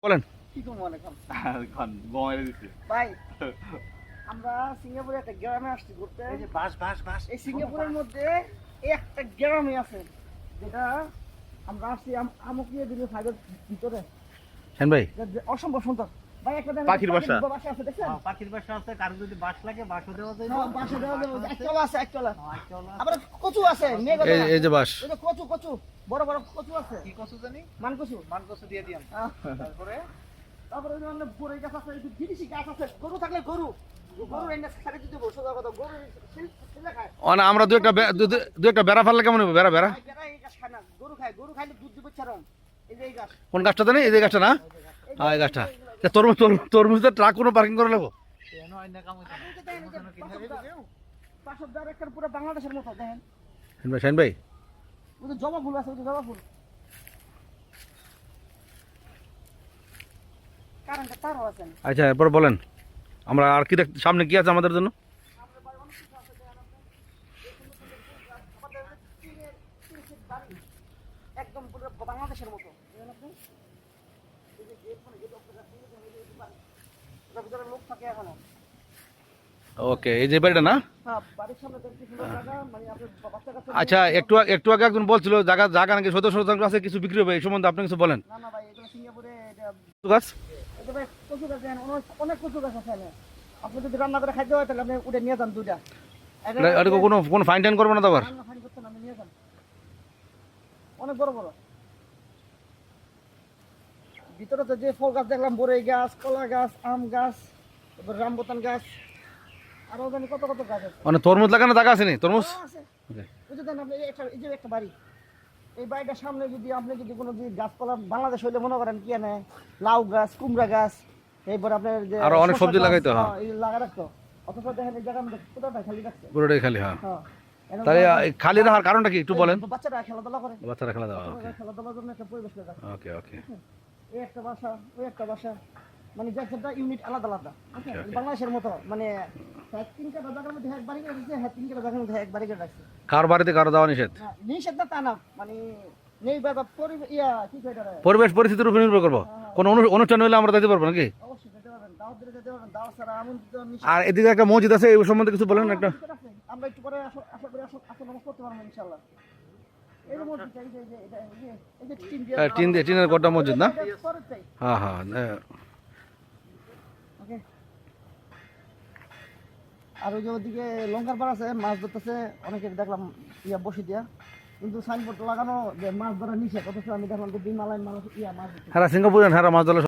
বলেন। কি করবো এখন ভাই, আমরা সিঙ্গাপুরে একটা গ্রামে আসছি ঘুরতে। এই সিঙ্গাপুরের মধ্যে একটা গ্রামে আছে যেটা আমরা আসছি আমুকিয়ে দিলে ফাইভের ভিতরে। হ্যাঁ ভাই, অসম্ভব সুন্দর ভাই। একটা পাখির বাসা আছে দেখছেন? পাখির বাসা আছে, কারো যদি বাস লাগে বাসও দেওয়া যায়। হ্যাঁ, বাসা দেওয়া যাবে। একতলা আছে, একতলা। আবার কচু আছে, এই যে বাস, ওই যে কচু কচু বড় বড় কচু আছে। কি কচু জানি? মান কচু দিয়ে দিয়াম। তারপরে ওই যে অনেক বড় গাছ আছে, বিদেশি গাছ আছে। গরু থাকলে গরু এনে ছাড়ে দিতে বসে যাওয়া কথা। গরু ছেলে খায়। আমরা দু একটা বেড়া ফেললে কেমন হবে? বেড়া বেড়া এই গাছ খায় না, গরু খায়। গরু খাইলে দুধ দিবে ছাড়ম। এই যে এই গাছ। কোন গাছটা জানি? এই যে গাছটা না? হ্যাঁ, এই গাছটা। তরমুজের ট্রাক কোনো পার্কিং করে নেবো? পাঁচশো দেওয়ার একটা পুরো বাংলাদেশের মতো দেখেন। শাহিন ভাই, ওই যে জবা ফুল আছে, ওই যে জবা ফুল। কারেন্টের তারও আছে। আচ্ছা, এরপর বলেন আমরা আর কি সামনে কি আছে আমাদের জন্য? একদম পুরো বাংলাদেশের মতো। লোক থাকে এখনো। ওকে, এই যে বাড়িটা না? হ্যাঁ, বাড়ির সামনে দেখতে সুন্দর জায়গা। মানে আপনার বাচ্চা কাচ্চা। আচ্ছা, একটু আগে একজন বলছিল জায়গা নাকি 17 শতাংশ আছে, কিছু বিক্রি হবে। এই সম্বন্ধে আপনি কিছু বলেন। না ভাই, এগুলো সিঙ্গাপুরে গাছ এটা ভাই কচু গাছ দেখেন, অনেক কচু গাছ আছে এখানে। আপনি যদি রান্না করে খাইতে হয় তাহলে আপনি উঠে নিয়ে যান দুইটা। কোনো ফাইন টাইন করবো না তো আবার? রান্না ফাইন করতে না, আপনি নিয়ে যান। অনেক বড় বড়। ভিতরে তো যে ফল গাছ দেখলাম, বড়ই গাছ, কলা গাছ, আম গাছ, তারপর রামবুতান গাছ, আরো জানি কত কত গাছ আছে। মানে তরমুজ লাগানো জায়গা আছে নি? তরমুজ আছে। ওই যে দেন আপনি এই যে একটা বাড়ি। এই বাড়িটার সামনে যদি আপনি কোনো গাছপালা বাংলাদেশ হইলে মনে করেন কি এনে লাউ গাছ, কুমড়া গাছ, এরপর আপনার যে আরো অনেক সবজি লাগাইতো। হ্যাঁ, এই লাগা রাখতো। অথচ দেখেন এই জায়গা মধ্যে কোথাটা খালি রাখছে। পুরোটাই খালি। হ্যাঁ, হ্যাঁ। তাহলে খালি রাখার কারণটা কি একটু বলেন? বাচ্চারা খেলাধুলা করে। বাচ্চারা খেলা দেওয়া। ওকে খেলাধুলার জন্য একটা পরিবেশ করে রাখছে। ওকে ওকে এই একটা বাসা, ওই একটা বাসা, মানে একটা ইউনিট আলাদা আলাদা। Okay, okay. বাংলাদেশের মতো মানে 3-4 জায়গার মধ্যে এক বাড়ি করে রাখছে। 3-4 জায়গার মধ্যে এক বাড়ি করে রাখছে। কার বাড়িতে কারো দেওয়া নিষেধ? নিষেধ না তা না, মানে নেই বাবা কি কয় এটা? পরিবেশ পরিস্থিতির উপর নির্ভর করবো। কোন অনুষ্ঠান হইলে আমরা দিতে পারবো নাকি? অবশ্যই যেতে পারবেন, দাওয়াত দিলে যেতে পারবেন। দাওয়াত ছাড়া আমন্ত্রিত নিষেধ। আর এদিকে একটা মসজিদ আছে, এই সম্বন্ধে কিছু বলেন একটা। আমরা একটু পরে আশা করি আসর নামাজ পড়তে পারবো ইনশাআল্লাহ। এই যে মসজিদটা, এই যে টিনের কোটা মসজিদ না? পরে চাই। হ্যাঁ হ্যাঁ। ওকে। আর ওই যে ওদিকে লঙ্কার পাড় আছে, মাছ ধরতেছে অনেকে দেখলাম বসি দিয়া, কিন্তু সাইনবোর্ড লাগানো যে মাছ ধরা নিষেধ। অথচ আমি দেখলাম যে বিমালায় মানুষ মাছ ধরছে। হ্যাঁ, সিঙ্গাপুরে হ্যাঁ মাছ ধরা